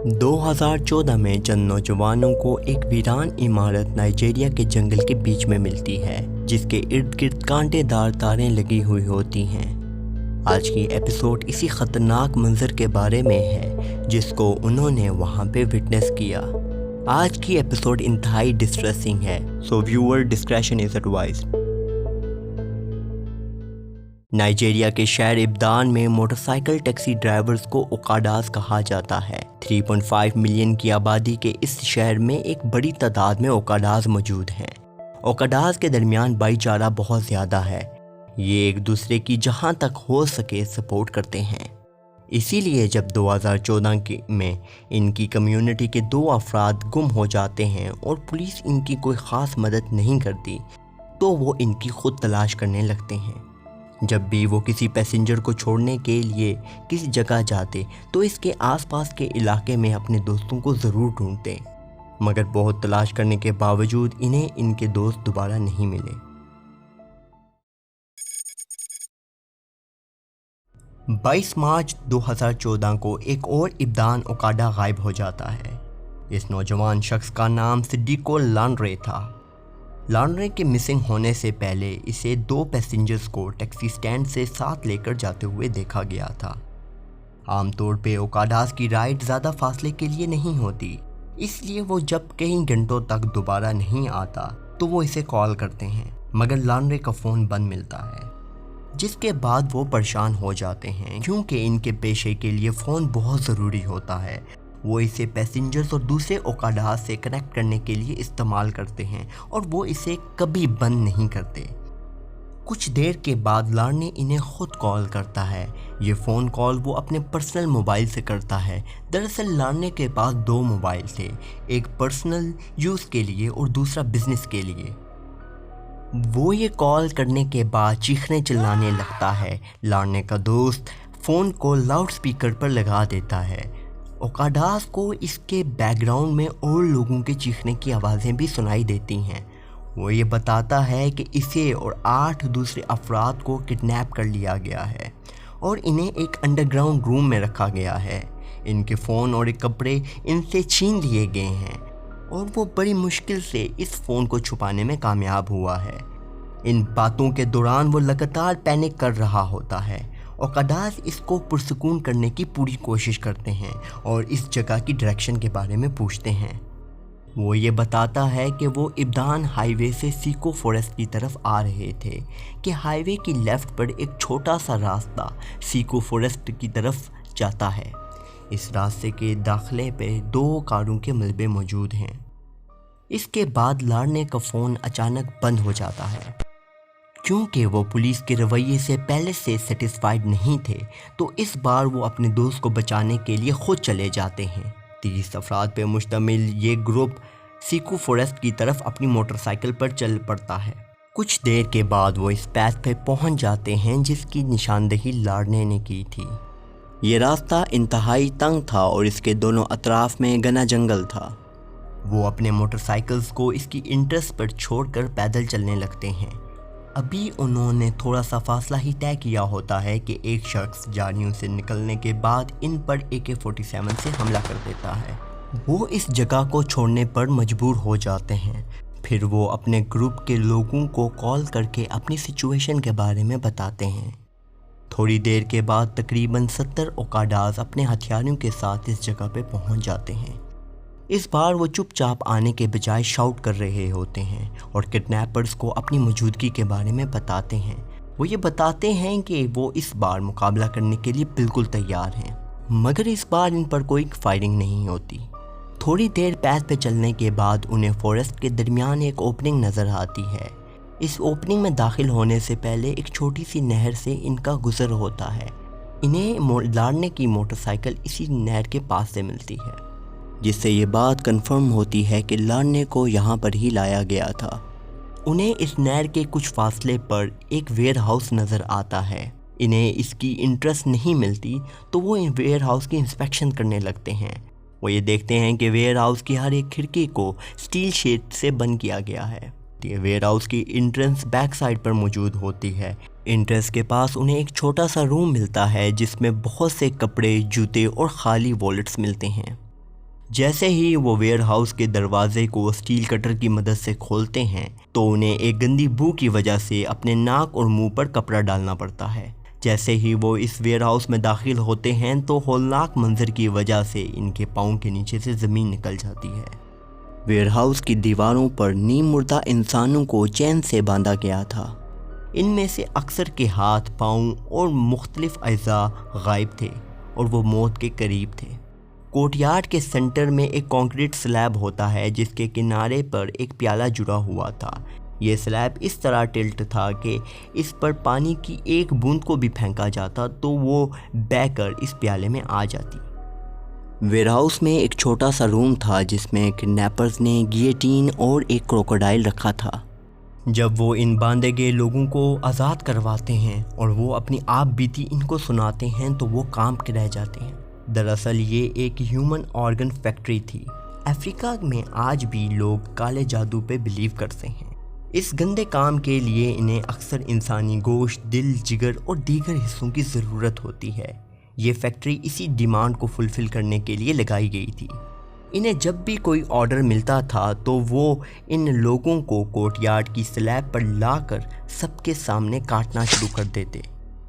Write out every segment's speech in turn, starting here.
2014 में चंद नौजवानों को एक वीरान इमारत नाइजीरिया के जंगल के बीच में मिलती है, जिसके इर्द गिर्द कांटेदार तारें लगी हुई होती हैं। आज की एपिसोड इसी खतरनाक मंजर के बारे में है जिसको उन्होंने वहां पे विटनेस किया। आज की एपिसोड इंतहाई डिस्ट्रेसिंग है, so viewer discretion is advised. Nigeria के शहर इब्दान में मोटरसाइकिल टैक्सी ड्राइवर्स को ओकाडास कहा जाता है। 3.5 मिलियन की आबादी के इस शहर में एक बड़ी तादाद में ओकाडास मौजूद हैं। ओकाडास के दरमियान भाईचारा बहुत ज़्यादा है। ये एक दूसरे की जहां तक हो सके सपोर्ट करते हैं। इसीलिए जब 2014 में इनकी कम्युनिटी के 2 अफराद गुम हो जाते हैं और पुलिस इनकी कोई ख़ास मदद नहीं करती, तो वो इनकी खुद तलाश करने लगते हैं। जब भी वो किसी पैसेंजर को छोड़ने के लिए किसी जगह जाते तो इसके आसपास के इलाके में अपने दोस्तों को ज़रूर ढूंढते, मगर बहुत तलाश करने के बावजूद इन्हें इनके दोस्त दोबारा नहीं मिले। 22 मार्च 2014 को एक और इब्दान ओकाडा गायब हो जाता है। इस नौजवान शख्स का नाम सिद्दीको लांड्रे था। लांड्रे के मिसिंग होने से पहले इसे 2 पैसेंजर्स को टैक्सी स्टैंड से साथ लेकर जाते हुए देखा गया था। आमतौर पे ओकाडास की राइड ज़्यादा फासले के लिए नहीं होती, इसलिए वो जब कई घंटों तक दोबारा नहीं आता तो वो इसे कॉल करते हैं, मगर लांड्रे का फ़ोन बंद मिलता है, जिसके बाद वो परेशान हो जाते हैं क्योंकि इनके पेशे के लिए फ़ोन बहुत ज़रूरी होता है। वो इसे पैसेंजर्स और दूसरे ओकाडास से कनेक्ट करने के लिए इस्तेमाल करते हैं और वो इसे कभी बंद नहीं करते। कुछ देर के बाद लांड्रे इन्हें खुद कॉल करता है। ये फ़ोन कॉल वो अपने पर्सनल मोबाइल से करता है। दरअसल लांड्रे के पास 2 मोबाइल थे, एक पर्सनल यूज़ के लिए और दूसरा बिजनेस के लिए। वो ये कॉल करने के बाद चीखने चिल्लाने लगता है। लांड्रे का दोस्त फ़ोन को लाउड स्पीकर पर लगा देता है। ओकाडास को इसके बैकग्राउंड में और लोगों के चीखने की आवाज़ें भी सुनाई देती हैं। वो ये बताता है कि इसे और 8 दूसरे अफराद को किडनैप कर लिया गया है और इन्हें एक अंडरग्राउंड रूम में रखा गया है। इनके फ़ोन और कपड़े इनसे छीन लिए गए हैं और वो बड़ी मुश्किल से इस फ़ोन को छुपाने में कामयाब हुआ है। इन बातों के दौरान वो लगातार पैनिक कर रहा होता है। ओकाडास इसको पुरसुकून करने की पूरी कोशिश करते हैं और इस जगह की डायरेक्शन के बारे में पूछते हैं। वो ये बताता है कि वो इब्दान हाईवे से सीको फॉरेस्ट की तरफ आ रहे थे कि हाईवे की लेफ़्ट पर एक छोटा सा रास्ता सीको फॉरेस्ट की तरफ जाता है। इस रास्ते के दाखिले पे 2 कारों के मलबे मौजूद हैं। इसके बाद लांड्रे का फ़ोन अचानक बंद हो जाता है। क्योंकि वो पुलिस के रवैये से पहले से सेटिस्फाइड नहीं थे, तो इस बार वो अपने दोस्त को बचाने के लिए खुद चले जाते हैं। 30 अफराद पे मुश्तमिल ये ग्रुप सीको फॉरेस्ट की तरफ अपनी मोटरसाइकिल पर चल पड़ता है। कुछ देर के बाद वो इस पैथ पे पहुंच जाते हैं जिसकी निशानदेही लांड्रे ने की थी। ये रास्ता इंतहाई तंग था और इसके दोनों अतराफ में घना जंगल था। वो अपने मोटरसाइकिल्स को इसकी इंटरेस्ट पर छोड़कर पैदल चलने लगते हैं। अभी उन्होंने थोड़ा सा फासला ही तय किया होता है कि एक शख्स झाड़ियों से निकलने के बाद इन पर AK-47 से हमला कर देता है। वो इस जगह को छोड़ने पर मजबूर हो जाते हैं। फिर वो अपने ग्रुप के लोगों को कॉल करके अपनी सिचुएशन के बारे में बताते हैं। थोड़ी देर के बाद तकरीबन 70 ओकाडास अपने हथियारों के साथ इस जगह पे पहुंच जाते हैं। इस बार वो चुपचाप आने के बजाय शाउट कर रहे होते हैं और किडनैपर्स को अपनी मौजूदगी के बारे में बताते हैं। वो ये बताते हैं कि वो इस बार मुकाबला करने के लिए बिल्कुल तैयार हैं, मगर इस बार इन पर कोई फायरिंग नहीं होती। थोड़ी देर पैथ पे चलने के बाद उन्हें फॉरेस्ट के दरमियान एक ओपनिंग नज़र आती है। इस ओपनिंग में दाखिल होने से पहले एक छोटी सी नहर से इनका गुजर होता है। इन्हें लांड्रे की मोटरसाइकिल इसी नहर के पास से मिलती है, जिससे ये बात कंफर्म होती है कि लांड्रे को यहाँ पर ही लाया गया था। उन्हें इस नहर के कुछ फासले पर एक वेयर हाउस नज़र आता है। इन्हें इसकी इंटरेस्ट नहीं मिलती तो वो इन वेयर हाउस की इंस्पेक्शन करने लगते हैं। वो ये देखते हैं कि वेयर हाउस की हर एक खिड़की को स्टील शीट से बंद किया गया है। ये वेयर हाउस की एंट्रेंस बैक साइड पर मौजूद होती है। एंट्रेंस के पास उन्हें एक छोटा सा रूम मिलता है जिसमें बहुत से कपड़े, जूते और खाली वॉलेट्स मिलते हैं। جیسے ہی وہ ویئر ہاؤس کے دروازے کو اسٹیل کٹر کی مدد سے کھولتے ہیں تو انہیں ایک گندی بو کی وجہ سے اپنے ناک اور منہ پر کپڑا ڈالنا پڑتا ہے۔ جیسے ہی وہ اس ویئر ہاؤس میں داخل ہوتے ہیں تو ہولناک منظر کی وجہ سے ان کے پاؤں کے نیچے سے زمین نکل جاتی ہے۔ ویئر ہاؤس کی دیواروں پر نیم مردہ انسانوں کو چین سے باندھا گیا تھا۔ ان میں سے اکثر کے ہاتھ، پاؤں اور مختلف اعضاء غائب تھے اور وہ موت کے قریب تھے۔ کورٹ یارڈ کے سینٹر میں ایک کنکریٹ سلیب ہوتا ہے جس کے کنارے پر ایک پیالہ جڑا ہوا تھا۔ یہ سلیب اس طرح ٹلٹ تھا کہ اس پر پانی کی ایک بوند کو بھی پھینکا جاتا تو وہ بہہ کر اس پیالے میں آ جاتی۔ ویئر ہاؤس میں ایک چھوٹا سا روم تھا جس میں کڈنیپرز نے گیٹین اور ایک کروکوڈائل رکھا تھا۔ جب وہ ان باندھے گئے لوگوں کو آزاد کرواتے ہیں اور وہ اپنی آپ بیتی ان کو سناتے ہیں تو وہ کانپ کے رہ جاتے ہیں۔ دراصل یہ ایک ہیومن آرگن فیکٹری تھی۔ افریقہ میں آج بھی لوگ کالے جادو پہ بلیو کرتے ہیں۔ اس گندے کام کے لیے انہیں اکثر انسانی گوشت، دل، جگر اور دیگر حصوں کی ضرورت ہوتی ہے۔ یہ فیکٹری اسی ڈیمانڈ کو فلفل کرنے کے لیے لگائی گئی تھی۔ انہیں جب بھی کوئی آرڈر ملتا تھا تو وہ ان لوگوں کو کورٹ یارڈ کی سلیب پر لا کر سب کے سامنے کاٹنا شروع کر دیتے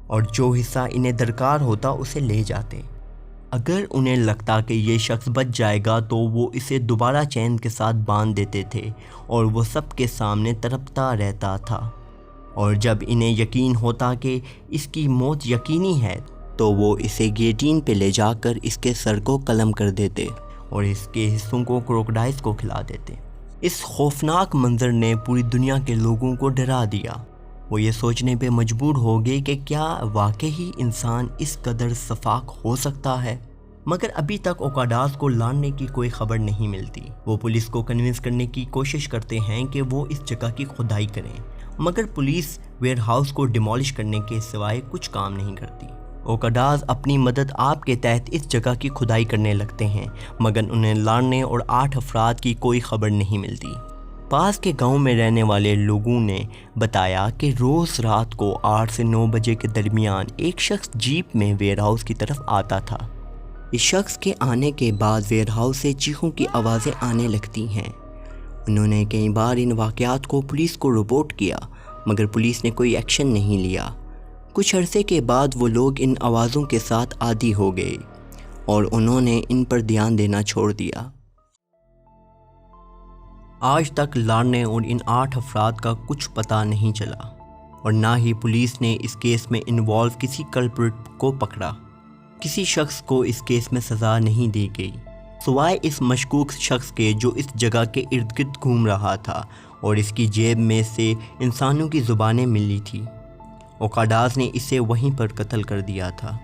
اور جو حصہ انہیں درکار ہوتا اسے لے جاتے۔ اگر انہیں لگتا کہ یہ شخص بچ جائے گا تو وہ اسے دوبارہ چین کے ساتھ باندھ دیتے تھے اور وہ سب کے سامنے تڑپتا رہتا تھا، اور جب انہیں یقین ہوتا کہ اس کی موت یقینی ہے تو وہ اسے گیٹین پہ لے جا کر اس کے سر کو قلم کر دیتے اور اس کے حصوں کو کروکوڈائلز کو کھلا دیتے۔ اس خوفناک منظر نے پوری دنیا کے لوگوں کو ڈرا دیا۔ وہ یہ سوچنے پہ مجبور ہو گئے کہ کیا واقعی انسان اس قدر سفاک ہو سکتا ہے؟ مگر ابھی تک اوکاڈاز کو لانڈے کی کوئی خبر نہیں ملتی۔ وہ پولیس کو کنونس کرنے کی کوشش کرتے ہیں کہ وہ اس جگہ کی کھدائی کریں، مگر پولیس ویئر ہاؤس کو ڈیمولش کرنے کے سوائے کچھ کام نہیں کرتی۔ اوکاڈاز اپنی مدد آپ کے تحت اس جگہ کی کھدائی کرنے لگتے ہیں، مگر انہیں لانڈے اور 8 افراد کی کوئی خبر نہیں ملتی۔ پاس کے گاؤں میں رہنے والے لوگوں نے بتایا کہ روز رات کو 8 سے 9 بجے کے درمیان ایک شخص جیپ میں ویئر ہاؤس کی طرف آتا تھا۔ اس شخص کے آنے کے بعد ویئر ہاؤس سے چیخوں کی آوازیں آنے لگتی ہیں۔ انہوں نے کئی بار ان واقعات کو پولیس کو رپورٹ کیا، مگر پولیس نے کوئی ایکشن نہیں لیا۔ کچھ عرصے کے بعد وہ لوگ ان آوازوں کے ساتھ عادی ہو گئے اور انہوں نے ان پر دھیان دینا چھوڑ دیا۔ آج تک لانڈے اور ان 8 افراد کا کچھ پتہ نہیں چلا اور نہ ہی پولیس نے اس کیس میں انوالو کسی کلپریٹ کو پکڑا۔ کسی شخص کو اس کیس میں سزا نہیں دی گئی سوائے اس مشکوک شخص کے جو اس جگہ کے ارد گرد گھوم رہا تھا اور اس کی جیب میں سے انسانوں کی زبانیں ملی تھی۔ اوکاڈاز نے اسے وہیں پر قتل کر دیا تھا۔